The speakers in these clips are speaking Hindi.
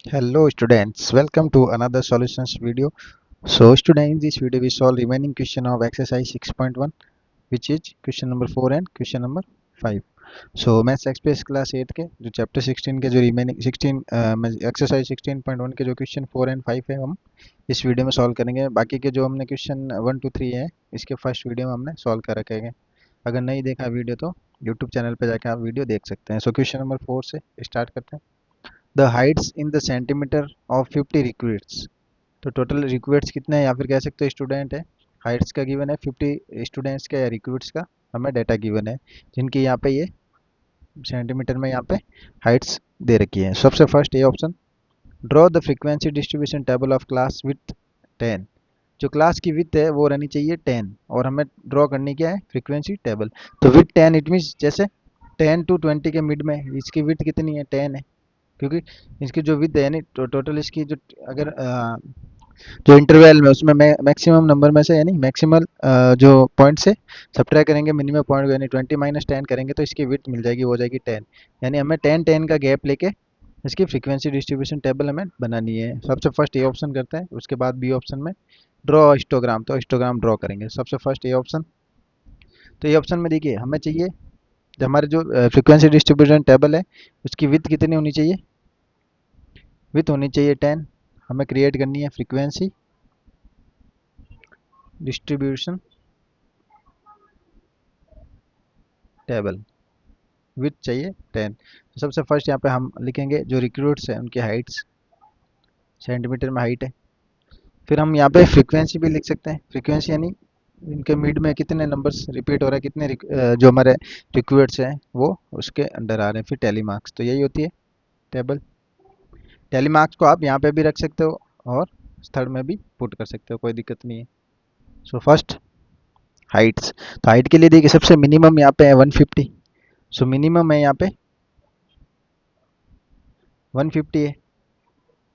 Hello students, welcome to another solutions video. So students, in this video we solve remaining question of exercise 6.1, which is question number 4 and question number 5. So maths express class 8 के जो चैप्टर 16 के जो रिमेनिंग 16 एक्सरसाइज 16.1 के जो क्वेश्चन 4 एंड 5 है हम इस वीडियो में सॉल्व करेंगे। बाकी के जो हमने क्वेश्चन 1 2 3 है इसके फर्स्ट वीडियो में हमने सॉल्व कर रखे हैं। अगर नहीं देखा वीडियो तो यूट्यूब चैनल पर जाकर आप वीडियो देख सकते हैं। सो क्वेश्चन नंबर 4 से स्टार्ट करते हैं। The heights in the centimetre of 50 recruits. तो टोटल रिक्रूट्स कितने हैं या फिर कह सकते हो स्टूडेंट है। हाइट्स का गिवन है 50 स्टूडेंट्स का या रिक्रूट्स का हमें डाटा गिवन है जिनकी यहाँ पे ये सेंटीमीटर में यहाँ पे हाइट्स दे रखी है। सबसे फर्स्ट ये option, draw the frequency distribution table of class with 10। जो क्लास की विथ है वो रहनी चाहिए 10 और हमें ड्रॉ करनी क्या है, फ्रीक्वेंसी टेबल। तो विथ 10 इट मीन्स जैसे 10 टू 20 के मिड में इसकी विथ कितनी है, 10 है। क्योंकि इसकी जो विद है यानी टोटल इसकी जो अगर जो इंटरवल में उसमें मैक्सिमम नंबर में से यानी मैक्सिमल जो पॉइंट से सब्ट्रैक्ट करेंगे मिनिमम पॉइंट यानी 20 माइनस 10 करेंगे तो इसकी विड्थ मिल जाएगी, वो हो जाएगी 10। यानी हमें 10 का गैप लेके इसकी फ्रीक्वेंसी डिस्ट्रीब्यूशन टेबल हमें बनानी है। सबसे फर्स्ट ये ऑप्शन करते हैं, उसके बाद बी ऑप्शन में ड्रॉ हिस्टोग्राम, तो हिस्टोग्राम ड्रॉ करेंगे। सबसे फर्स्ट ये ऑप्शन, तो ये ऑप्शन में देखिए हमें चाहिए जो हमारे जो फ्रीक्वेंसी डिस्ट्रीब्यूशन टेबल है उसकी विथ कितनी होनी चाहिए, विथ होनी चाहिए 10। हमें क्रिएट करनी है फ्रीक्वेंसी डिस्ट्रीब्यूशन टेबल, विथ चाहिए 10। तो सबसे फर्स्ट यहाँ पे हम लिखेंगे जो रिक्रूट्स हैं उनकी हाइट्स, सेंटीमीटर में हाइट है। फिर हम यहाँ पे फ्रीक्वेंसी भी लिख सकते हैं, फ्रीक्वेंसी यानी इनके मिड में कितने नंबर्स रिपीट हो रहा है, कितने जो हमारे रिक्रूट्स हैं वो उसके अंडर आ रहे हैं। फिर टैली मार्क्स, तो यही होती है टेबल। टैली मार्क्स को आप यहाँ पे भी रख सकते हो और थर्ड में भी पुट कर सकते हो, कोई दिक्कत नहीं है। सो फर्स्ट हाइट्स, तो हाइट के लिए देखिए सबसे मिनिमम यहाँ पे है 150। सो मिनिमम है यहाँ पे 150 है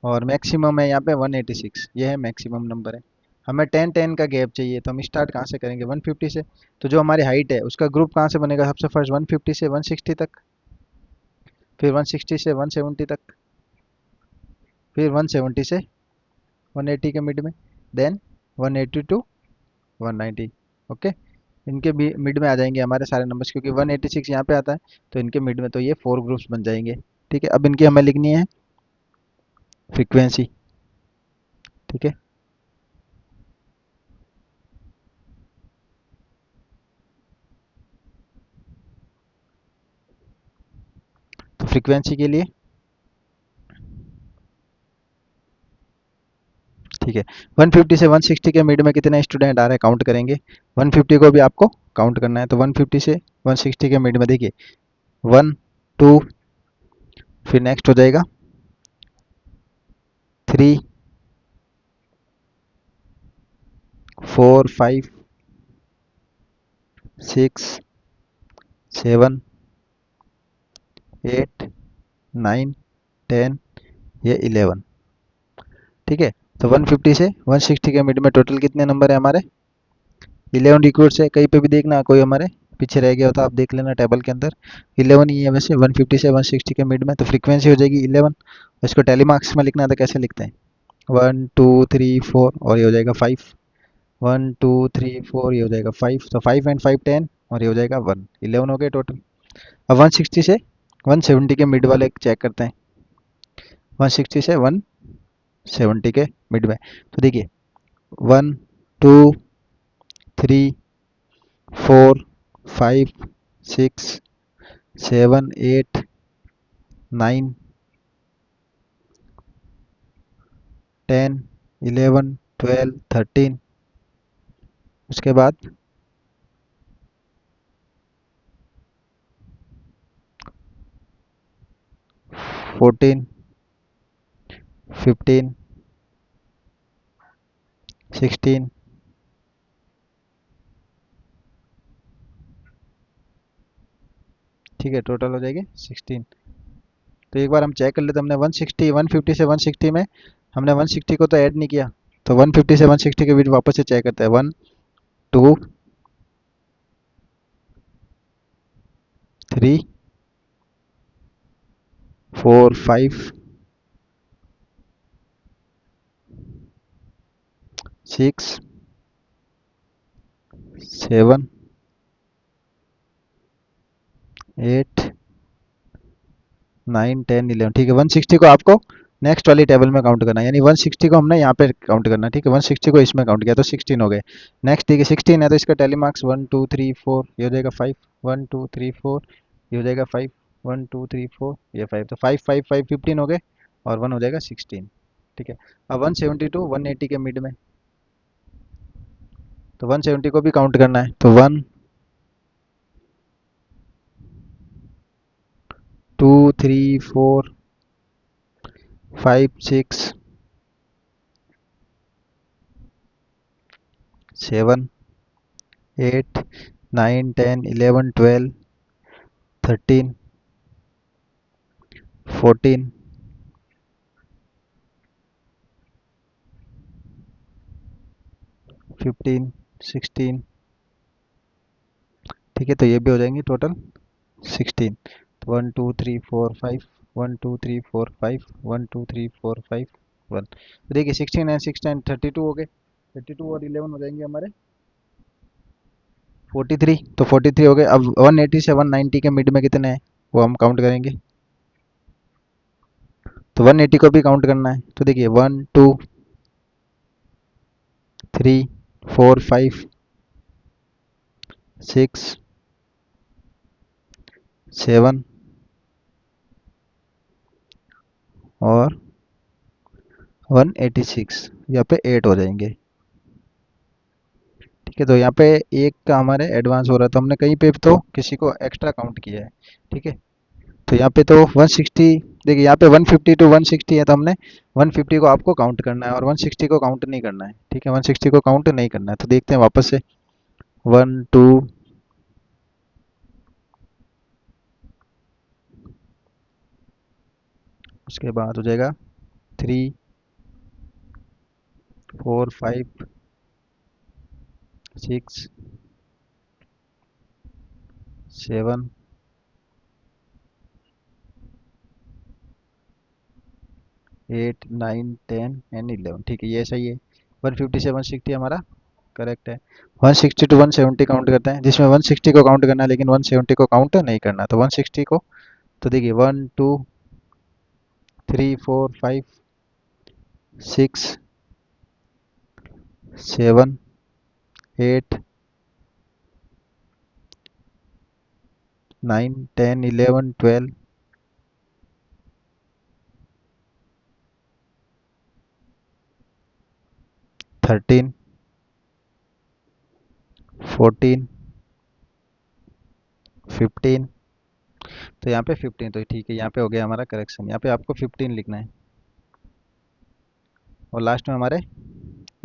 और मैक्सिमम है यहाँ पे 186, ये है मैक्सिमम नंबर है। हमें 10 का गैप चाहिए तो हम स्टार्ट कहाँ से करेंगे, 150 से। तो जो हमारी हाइट है उसका ग्रुप कहाँ से बनेगा, सबसे फर्स्ट 150 से 160 तक, फिर 160 से 170 तक, फिर 170 से 180 के मिड में, देन 180 टू 190। ओके, इनके भी मिड में आ जाएंगे हमारे सारे नंबर्स क्योंकि 186 यहाँ पे आता है तो इनके मिड में तो ये 4 ग्रुप्स बन जाएंगे। ठीक है, अब इनकी हमें लिखनी है फ्रीक्वेंसी। ठीक है, तो फ्रीक्वेंसी के लिए ठीक है 150 से 160 के मिड में कितने स्टूडेंट आ रहे हैं काउंट करेंगे। 150 को भी आपको काउंट करना है तो 150 से 160 के मिड में देखिए 1 2, फिर नेक्स्ट हो जाएगा 3 4 5 6 7 8 9 10, ये 11। ठीक है, तो 150 से 160 के मिड में टोटल कितने नंबर है हमारे, 11 रिक्रूट्स है। कहीं पे भी देखना कोई हमारे पीछे रह गया होता आप देख लेना टेबल के अंदर, 11 ही है वैसे 150 से 160 के मिड में, तो फ्रीक्वेंसी हो जाएगी 11। इसको टेलीमार्क्स में लिखना था, कैसे लिखते हैं, 1 2 3 4 और ये हो जाएगा 5, 1 2 3 4 ये हो जाएगा 5, तो 5 एंड 5 10 और ये हो जाएगा 1, 11 हो गए टोटल। अब 160 से 170 के मिड वाले चेक करते हैं, 160 से 170 के मिड में। तो देखिए 1 2 3 4 5 6 7 8 9 10 11 12 13, उसके बाद 14 15 16, ठीक है टोटल हो जाएगी 16। तो एक बार हम चेक कर लेते हैं, हमने 160 150 से 160 में हमने 160 को तो ऐड नहीं किया, तो 150 से 160 के बीच वापस से चेक करते हैं, 1 2 3 4 5 6 7 8 9 10 11। ठीक है, 160 को आपको नेक्स्ट वाली टेबल में काउंट करना है, यानी 160 को हमने यहाँ पे काउंट करना है। ठीक है, 160 को इसमें काउंट किया तो 16 हो गए। नेक्स्ट ठीक है 16 है तो इसका टेली मार्क्स 1 2 3 4 ये हो जाएगा 5, 1 2 3 4 ये हो जाएगा 5, 1 2 3 4 ये 5, तो 5 5 5 15 हो गए और 1 हो जाएगा 16। ठीक है, अब 172 180 के मिड में, तो 170 को भी काउंट करना है, तो 1 2 3 4 5 6 7 8 9 10 11 12 13 14 15 16। ठीक है, तो ये भी हो जाएंगे टोटल 16। तो 1 2 3 4 5 1 2 3 4 5 1 2 3 4 5 1। तो देखिए 16 एंड 16 32 हो गए, 32 और 11 हो जाएंगे हमारे 43। तो 43 हो गए। अब 180 से 190 के मिड में कितने हैं वो हम काउंट करेंगे, तो 180 को भी काउंट करना है। तो देखिए 1 2 3 4 5 6 7 और 186, यहाँ पे 8 हो जाएंगे। ठीक है, तो यहाँ पे एक का हमारे एडवांस हो रहा है, तो हमने कहीं पे तो किसी को एक्स्ट्रा काउंट किया है। ठीक है, तो यहाँ पे तो 160, देखिए यहाँ पे 150 टू 160 है, तो हमने 150 को आपको काउंट करना है और 160 को काउंट नहीं करना है। ठीक है, 160 को काउंट नहीं करना है, तो देखते हैं वापस से 1 2 उसके बाद हो जाएगा 3 4 5 6 7 8 9 10 एंड 11। ठीक है, ये सही है। 150 से 160 हमारा करेक्ट है। 160 टू 170 काउंट करते हैं, जिसमें 160 को काउंट करना है लेकिन 170 को काउंट नहीं करना, तो 160 को, तो देखिए 1 2 3 4 5 6 7 8 9 10 11 12 13 14 15। तो यहाँ पे 15, तो ठीक है, यहाँ पे हो गया हमारा करेक्शन, यहाँ पे आपको 15 लिखना है और लास्ट में हमारे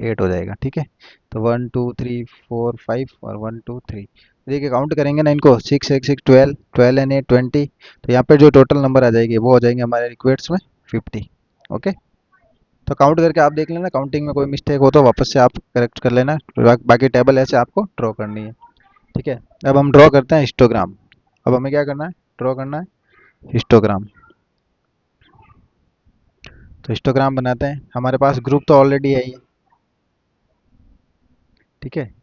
8 हो जाएगा। ठीक है, तो 1 2 3 4 5 और 1 2 3। देखिए काउंट करेंगे ना इनको, 6 6 6 12 12 एंड 8 20, तो यहाँ पे जो टोटल नंबर आ जाएगी वो हो जाएंगे हमारे रिक्वेट्स में 50। ओके, तो काउंट करके आप देख लेना, काउंटिंग में कोई मिस्टेक हो तो वापस से आप करेक्ट कर लेना, बाकी टेबल ऐसे आपको ड्रॉ करनी है। ठीक है, अब हम ड्रॉ करते हैं हिस्टोग्राम। अब हमें क्या करना है, ड्रॉ करना है हिस्टोग्राम। तो हिस्टोग्राम बनाते हैं, हमारे पास ग्रुप तो ऑलरेडी है ही। ठीक है,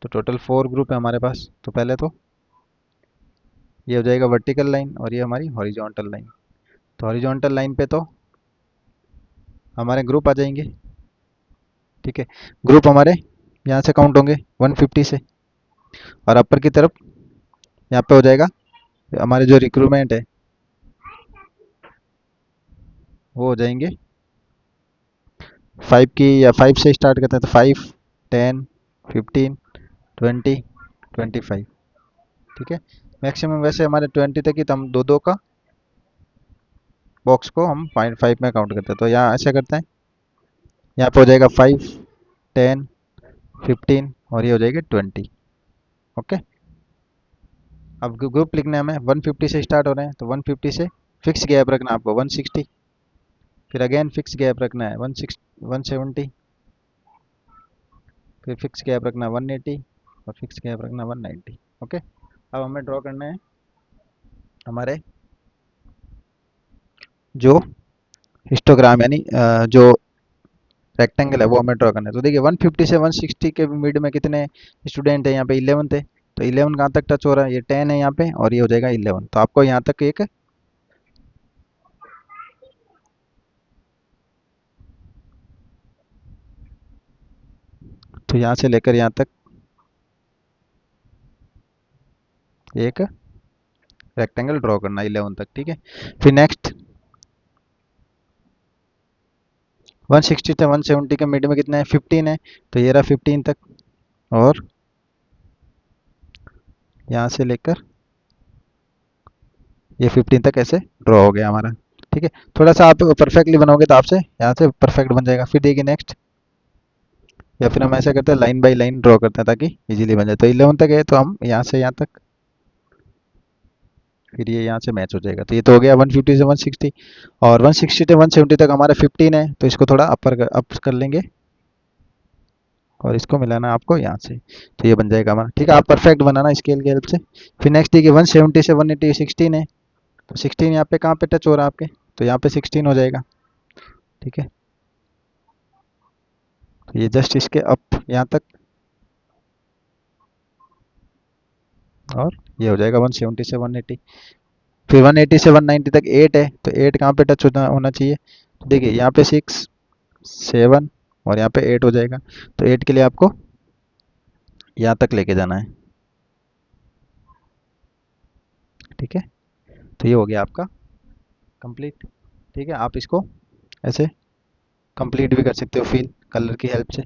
तो टोटल 4 ग्रुप है हमारे पास। तो पहले तो ये हो जाएगा वर्टिकल लाइन और ये हमारी हॉरिजॉन्टल लाइन। तो हॉरिजॉन्टल लाइन पे तो हमारे ग्रुप आ जाएंगे। ठीक है, ग्रुप हमारे यहाँ से काउंट होंगे 150 से, और अपर की तरफ यहाँ पे हो जाएगा हमारे जो रिक्रूटमेंट है वो हो जाएंगे 5 की, या 5 से स्टार्ट करते हैं, तो 5 10 15 20 25। ठीक है, मैक्सिमम वैसे हमारे 20 तक ही, तो हम दो दो का बॉक्स को हम 0.5 में काउंट करते हैं। तो यहाँ ऐसे करते हैं, यहाँ पे हो जाएगा 5 10 15 और ये हो जाएगी 20। ओके, अब ग्रुप लिखने हमें 150 से स्टार्ट हो रहे हैं, तो 150 से फिक्स गैप रखना आपको 160, फिर अगेन फिक्स गैप रखना है 170, फिर फिक्स गैप रखना 180 और फिक्स गैप रखना 190। ओके, अब हमें ड्रॉ करना है हमारे जो हिस्टोग्राम, यानी जो रेक्टेंगल है वो हमें ड्रॉ करना है। तो देखिए 150 से 160 के मिड में कितने स्टूडेंट है, यहाँ पे 11 थे, तो 11 कहाँ तक टच हो रहा है, ये 10 है यहाँ पे और ये हो जाएगा 11। तो आपको यहाँ तक एक, तो यहाँ से लेकर यहाँ तक एक रेक्टेंगल ड्रॉ करना 11 तक, ठीक है। फिर नेक्स्ट 160 से 170 के मिड में कितना है, 15 है, तो ये रहा 15 तक, और यहाँ से लेकर ये 15 तक ऐसे ड्रॉ हो गया हमारा, ठीक है। थोड़ा सा आप परफेक्टली बनाओगे तो आपसे यहाँ से परफेक्ट बन जाएगा। फिर देखिए नेक्स्ट, या फिर हम ऐसा करते हैं लाइन बाय लाइन ड्रॉ करते हैं ताकि इजीली बन जाए। तो 11 तक है तो हम यहाँ से यहाँ तक, फिर ये यहाँ से मैच हो जाएगा। तो ये तो हो गया 150 से 160, और 160 से 170 तक हमारा 15 है, तो इसको थोड़ा अप कर लेंगे और इसको मिलाना है आपको यहाँ से, तो ये बन जाएगा हमारा, ठीक है। आप परफेक्ट बनाना स्केल की हेल्प से। फिर नेक्स्ट देखिए 170 से 180 16 है, तो 16 यहाँ पे कहाँ पे टच हो रहा है आपके, तो यहाँ पे 16 हो जाएगा, ठीक है। तो ये जस्ट इसके अप यहाँ तक, और ये हो जाएगा 170 से 180। फिर 180 से 190 तक 8 है, तो 8 कहाँ पे टच होना होना चाहिए, तो देखिए यहाँ पे 6 7 और यहाँ पे 8 हो जाएगा। तो 8 के लिए आपको यहाँ तक लेके जाना है, ठीक है। तो ये हो गया आपका कंप्लीट, ठीक है। आप इसको ऐसे कंप्लीट भी कर सकते हो फिल कलर की हेल्प से,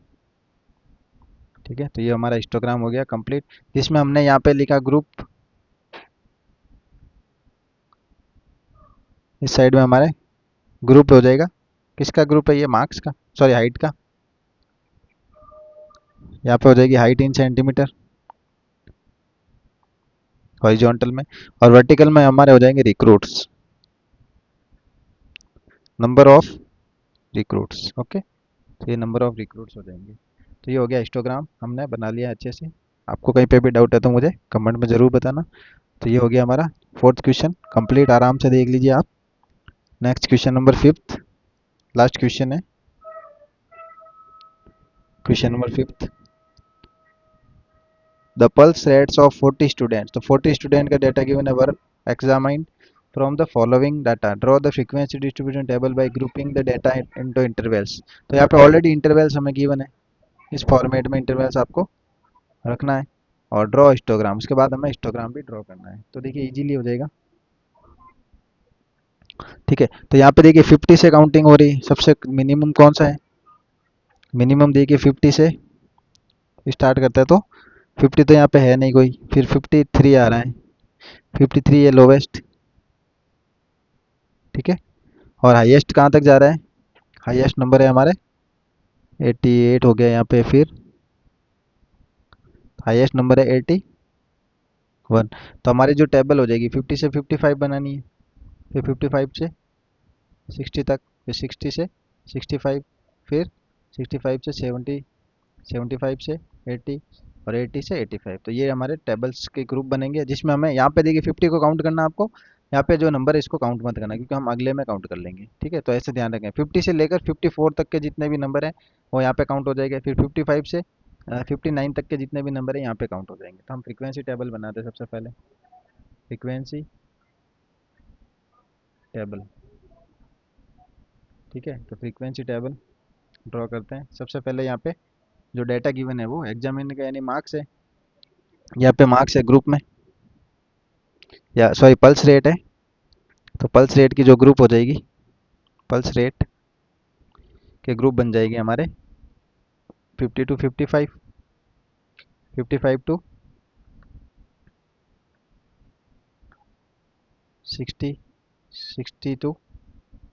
ठीक है। तो ये हमारा हिस्टोग्राम हो गया कंप्लीट, जिसमें हमने यहाँ पे लिखा ग्रुप, इस साइड में हमारे ग्रुप हो जाएगा, किसका ग्रुप है, ये मार्क्स का, सॉरी हाइट का, यहाँ पे हो जाएगी हाइट इन सेंटीमीटर हॉरिजॉन्टल में, और वर्टिकल में हमारे हो जाएंगे recruits, number of recruits, okay. तो ये नंबर ऑफ रिक्रूट्स हो जाएंगे। तो ये हो गया हिस्टोग्राम, हमने बना लिया अच्छे से। आपको कहीं पे भी डाउट है तो मुझे कमेंट में ज़रूर बताना। तो ये हो गया हमारा फोर्थ क्वेश्चन कंप्लीट, आराम से देख लीजिए आप। Next question number fifth, last question है, question number fifth, the pulse rates of 40 students. तो 40 स्टूडेंट का डेटा गिवन है, were examined from the following data, draw the frequency distribution table by grouping the data into intervals. तो यहाँ पे ऑलरेडी इंटरवल्स हमें गिवन है, इस फॉर्मेट में इंटरवल्स आपको रखना है, और ड्रॉ हिस्टोग्राम, उसके बाद हमें हिस्टोग्राम भी ड्रॉ करना है। तो देखिए इजीली हो जाएगा, ठीक है। तो यहाँ पे देखिए 50 से काउंटिंग हो रही, सबसे मिनिमम कौन सा है, मिनिमम देखिए 50 से स्टार्ट करता है, तो 50 तो यहाँ पे है नहीं कोई, फिर 53 आ रहा है, 53 है लोवेस्ट, ठीक है। और हाईएस्ट कहाँ तक जा रहा है, हाईएस्ट नंबर है हमारे 88 हो गया यहाँ पे, फिर हाईएस्ट नंबर है 81। तो हमारी जो टेबल हो जाएगी 50 से 55 बनानी है, फिर 55 से 60 तक, फिर 60 से 65, फिर 65 से 70, 75 से 80, और 80 से 85। तो ये हमारे टेबल्स के ग्रुप बनेंगे, जिसमें हमें यहाँ पे देखिए 50 को काउंट करना आपको, यहाँ पे जो नंबर है इसको काउंट मत करना क्योंकि हम अगले में काउंट कर लेंगे, ठीक है। तो ऐसे ध्यान रखें 50 से लेकर 54 तक के जितने भी नंबर हैं वो यहाँ पे काउंट हो जाएंगे, फिर 55 से 59 तक के जितने भी नंबर हैं यहाँ पे काउंट हो जाएंगे। तो हम फ्रीक्वेंसी टेबल बनाते हैं सबसे पहले, फ्रीक्वेंसी टेबल, ठीक है। तो फ्रीक्वेंसी टेबल ड्रॉ करते हैं। सबसे पहले यहाँ पे जो डेटा गिवन है वो एग्जामिन का यानी मार्क्स है, यहाँ पे मार्क्स है ग्रुप में, या सॉरी पल्स रेट है, तो पल्स रेट की जो ग्रुप हो जाएगी, पल्स रेट के ग्रुप बन जाएगी हमारे 50 टू 55, 55 टू 60, 60 टू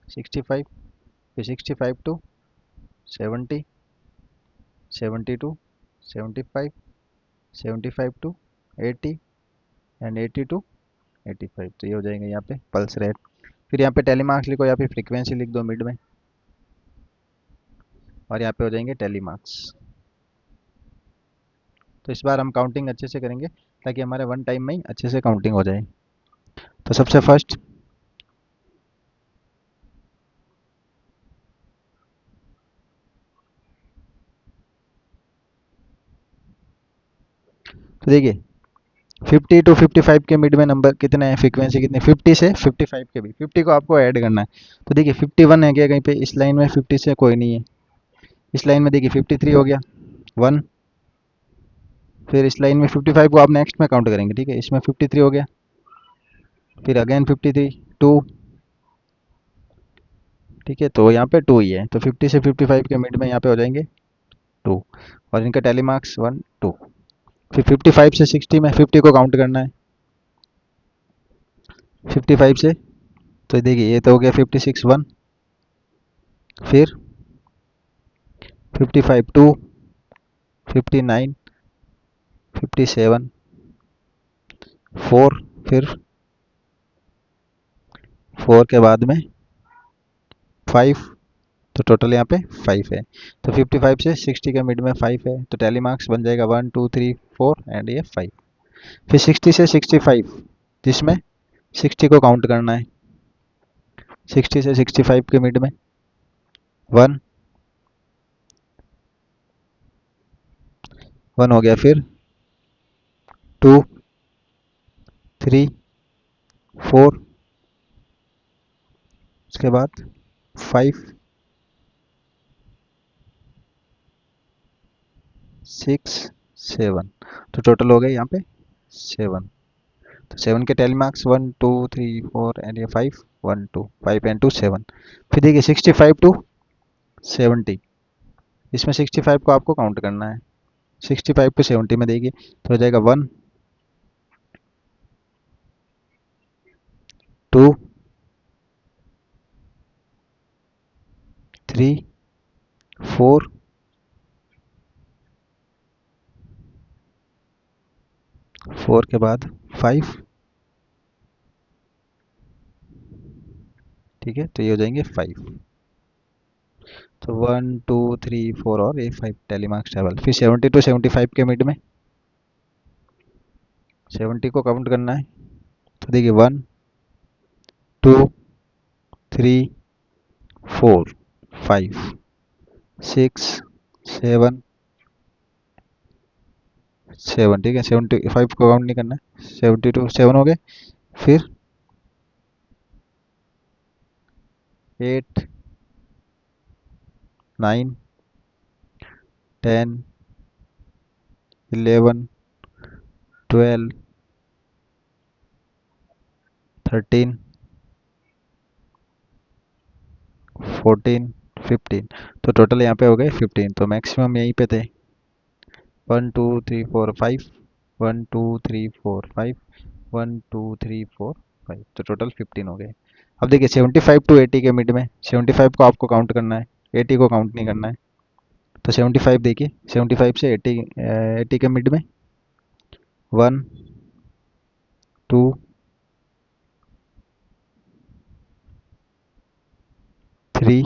65, फिर 65 to 70, 70 to 75, 75 to 80, and 80 to 85। तो ये हो जाएंगे यहाँ पे पल्स रेट। फिर यहाँ पे टेली मार्क्स लिखो या फिर फ्रीक्वेंसी लिख दो मिड में, और यहाँ पे हो जाएंगे टेली मार्क्स। तो इस बार हम काउंटिंग अच्छे से करेंगे ताकि हमारे वन टाइम में ही अच्छे से काउंटिंग हो जाए। तो सबसे फर्स्ट तो देखिए 50 to 55 के मिड में नंबर कितने हैं, फ्रीक्वेंसी कितनी, 50 से 55 के भी, 50 को आपको ऐड करना है। तो देखिए 51 है क्या कहीं पे इस लाइन में, 50 से कोई नहीं है। इस लाइन में देखिए 53 हो गया 1, फिर इस लाइन में 55 को आप नेक्स्ट में काउंट करेंगे, ठीक है, इसमें 53 हो गया, फिर अगेन 53 2, ठीक है, तो यहाँ पे 2 ही है, तो 50 से 55 के मिड में यहाँ पे हो जाएंगे 2, और इनका टैली मार्क्स 1 2। फिर 55 से 60 में 50 को काउंट करना है 55 से, तो देखिए ये तो हो गया 56 1, फिर 55 2, 59 57 4, फिर 4 के बाद में 5, तो टोटल यहाँ पे 5 है। तो 55 से 60 के मिड में 5 है, तो टैली मार्क्स बन जाएगा 1 2 3 4 एंड ये 5। फिर 60 से 65, जिसमें 60 को काउंट करना है, 60 से 65 के मिड में 1 1 हो गया, फिर 2 3 4, उसके बाद 5 6 7, तो टोटल हो गए यहाँ पे 7। तो 7 के टैली मार्क्स 1 2 3 4 एंड ये 5 1 2 5 एंड 2 7। फिर देखिए 65 टू 70, इसमें 65 को आपको काउंट करना है, 65 टू 70 में देखिए तो हो जाएगा 1 2 3 4 4 के बाद 5, ठीक है, तो ये हो जाएंगे 5। तो 1 2 3 4 और ये 5 टैली मार्क्स टेबल। फिर 70 टू 75 के मिड में 70 को काउंट करना है, तो देखिए 1 2 3 4 5 6 7 7, ठीक है, 75 को काउंट नहीं करना है, 72 7 हो गए, फिर 8 9 10 11 12 13 14 15, तो टोटल यहाँ पे हो गए 15, तो मैक्सिमम यहीं पे थे 1 2 3 4 5 1 2 3 4 5 1 2 3 4 5, तो टोटल 15 हो गए। अब देखिए 75 टू 80 के मिड में 75 को आपको काउंट करना है, 80 को काउंट नहीं करना है। तो 75 देखिए 75 से 80 80 के मिड में 1 2 3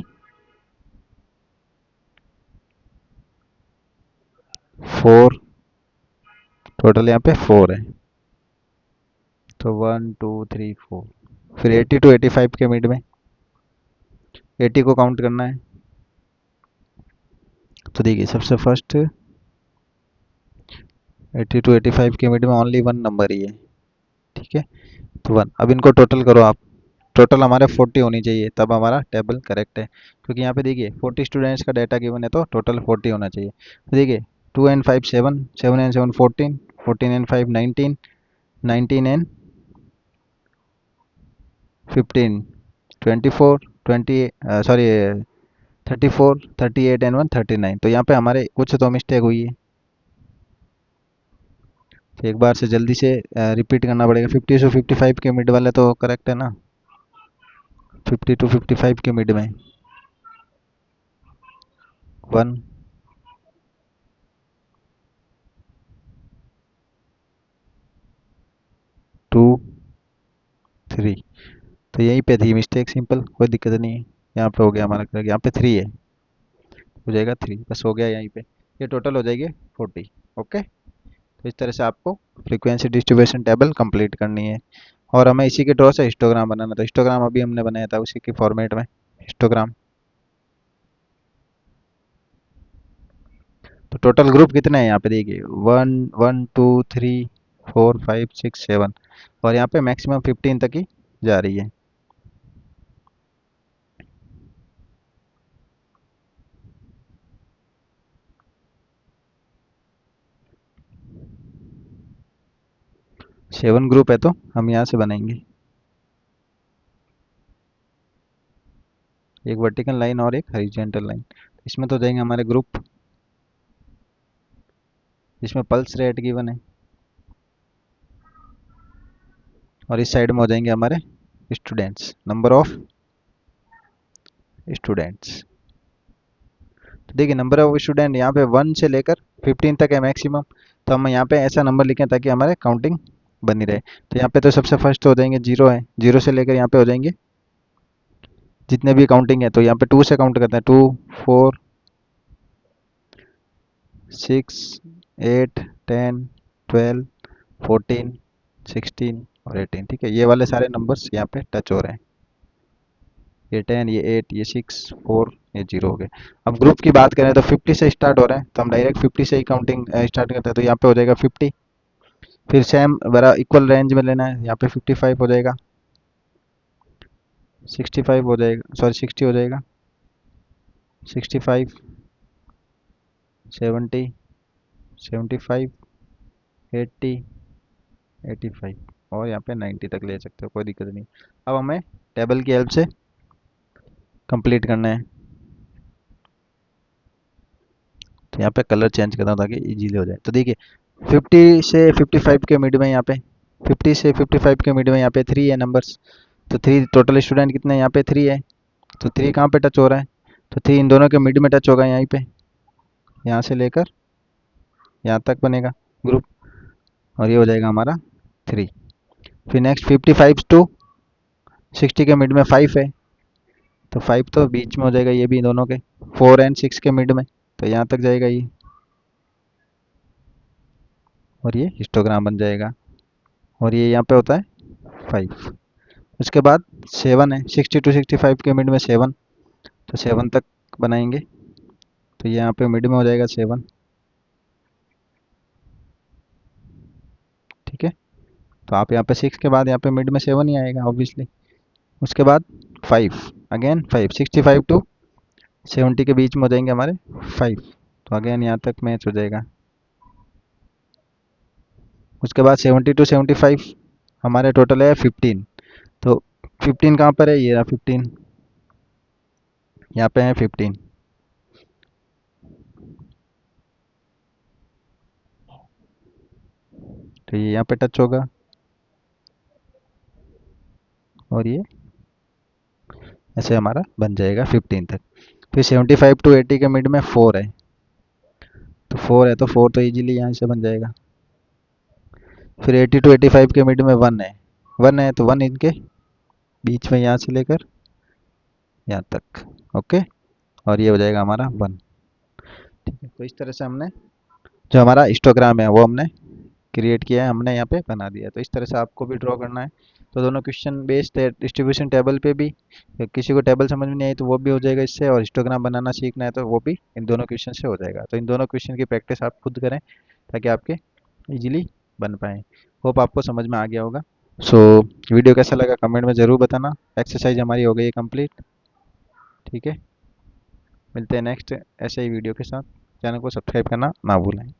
4, टोटल यहाँ पे 4 है, तो 1 2 3 4। फिर 80 टू 85 के मिड में 80 को काउंट करना है, तो देखिए सबसे फर्स्ट 80 टू 85 के मिड में ओनली 1 नंबर ही है, ठीक है, तो 1। अब इनको टोटल करो आप, टोटल हमारे 40 होनी चाहिए, तब हमारा टेबल करेक्ट है, क्योंकि यहाँ पे देखिए 40 स्टूडेंट्स का डाटा गिवन है, तो टोटल 40 होना चाहिए। तो देखिए 2 and 5 7, 7 and 7 14, 14 and 5 19, 19 and 15 24 20, sorry 34 38 and 1 39, तो यहाँ पे हमारे कुछ तो मिस्टेक हुई है, तो एक बार से जल्दी से रिपीट करना पड़ेगा। 50 से 55 के मिड वाले तो करेक्ट है ना, 50 टू 55 के मिड में 1 2 3, तो यहीं पे थी मिस्टेक, सिंपल, कोई दिक्कत नहीं है। यहाँ पे हो गया हमारा करेक्ट, यहाँ पे 3 है, हो जाएगा 3, बस हो गया यहीं पे, ये टोटल हो जाएगी 40। ओके, तो इस तरह से आपको फ्रीक्वेंसी डिस्ट्रीब्यूशन टेबल कंप्लीट करनी है, और हमें इसी के ड्रॉ से हिस्टोग्राम बनाना था। हिस्टोग्राम अभी हमने बनाया था उसी के फॉर्मेट में हिस्टोग्राम। तो टोटल ग्रुप कितने हैं यहाँ पे देखिए, 1 1 2 3 4 5 6 7, और यहाँ पे मैक्सिमम 15 तक ही जा रही है। सेवन ग्रुप है तो हम यहाँ से बनाएंगे एक वर्टिकल लाइन और एक हॉरिजॉन्टल लाइन। इसमें तो जाएंगे हमारे ग्रुप जिसमें पल्स रेट गिवन है, और इस साइड में हो जाएंगे हमारे स्टूडेंट्स, नंबर ऑफ स्टूडेंट्स। तो देखिए नंबर ऑफ स्टूडेंट यहाँ पे 1 से लेकर 15 तक है मैक्सिमम, तो हम यहाँ पे ऐसा नंबर लिखें ताकि हमारे काउंटिंग बनी रहे। तो यहाँ पे तो सबसे फर्स्ट हो जाएंगे 0 है, 0 से लेकर यहाँ पे हो जाएंगे जितने भी काउंटिंग है। तो यहाँ पे 2 से काउंट करते हैं, 2 4 6 8 10 12 14 16 और 18। ठीक है, ये वाले सारे नंबर्स यहाँ पे टच हो रहे हैं, ये 10 ये 8 ये 6 4 ये 0 हो गए। अब ग्रुप की बात करें तो 50 से स्टार्ट हो रहे हैं, तो हम डायरेक्ट 50 से ही काउंटिंग स्टार्ट करते हैं। तो यहाँ पे हो जाएगा 50, फिर सेम बरा इक्वल रेंज में लेना है, यहाँ पे 55 हो जाएगा, 65 हो जाएगा, सॉरी 60 हो जाएगा, 65 70 75 80 85 और यहाँ पे 90 तक ले सकते हो, कोई दिक्कत नहीं। अब हमें टेबल की हेल्प से कंप्लीट करना है। तो यहाँ पे कलर चेंज करता हूँ ताकि इजीली हो जाए। तो देखिए 50 से 55 के मिड में यहाँ पे 50 से 55 के मिड में यहाँ पे 3 है नंबर्स। तो 3 टोटल स्टूडेंट कितने हैं, यहाँ पे 3 है। तो 3 कहाँ पे टच हो रहा है, तो 3 इन दोनों के मिड में टच होगा, यहीं पे, यहाँ से लेकर यहाँ तक बनेगा ग्रुप, और ये हो जाएगा हमारा 3। फिर नेक्स्ट 55 टू 60 के मिड में 5 है, तो 5 तो बीच में हो जाएगा, ये भी दोनों के 4 एंड 6 के मिड में, तो यहाँ तक जाएगा ये, और ये हिस्टोग्राम बन जाएगा, और ये यहाँ पे होता है 5। उसके बाद 7 है, 60 टू 65 के मिड में 7, तो 7 तक बनाएंगे, तो ये यहाँ पे मिड में हो जाएगा 7। ठीक है, तो आप यहाँ पे 6 के बाद यहाँ पे मिड में 7 ही आएगा ऑब्वियसली। उसके बाद 5 अगेन 5, 65 टू 70 के बीच में हो जाएंगे हमारे 5, तो अगेन यहाँ तक मैच हो जाएगा। उसके बाद 70 टू 75 हमारे टोटल है 15, तो 15 कहाँ पर है, ये रहा 15, यहाँ पे है 15। तो ये यहाँ पे टच होगा, और ये ऐसे हमारा बन जाएगा 15 तक। फिर 75 टू 80 के मिड में 4 है, तो 4 है, तो 4 तो इजीली यहाँ से बन जाएगा। फिर 80 टू 85 के मिड में 1 है, 1 है, तो 1 इनके बीच में यहाँ से लेकर यहाँ तक, ओके, और ये हो जाएगा हमारा 1। ठीक है, तो इस तरह से हमने जो हमारा हिस्टोग्राम है वो हमने क्रिएट किया है, हमने यहाँ पे बना दिया है। तो इस तरह से आपको भी ड्रॉ करना है। तो दोनों क्वेश्चन बेस्ड है डिस्ट्रीब्यूशन टेबल पे भी, किसी को टेबल समझ में नहीं आई तो वो भी हो जाएगा इससे, और हिस्टोग्राम बनाना सीखना है तो वो भी इन दोनों क्वेश्चन से हो जाएगा। तो इन दोनों क्वेश्चन की प्रैक्टिस आप खुद करें ताकि आपके इजीली बन पाए। होप आपको समझ में आ गया होगा। सो वीडियो कैसा लगा कमेंट में ज़रूर बताना। एक्सरसाइज हमारी हो गई है कंप्लीट। ठीक है, मिलते हैं नेक्स्ट ऐसे ही वीडियो के साथ। चैनल को सब्सक्राइब करना ना भूलें।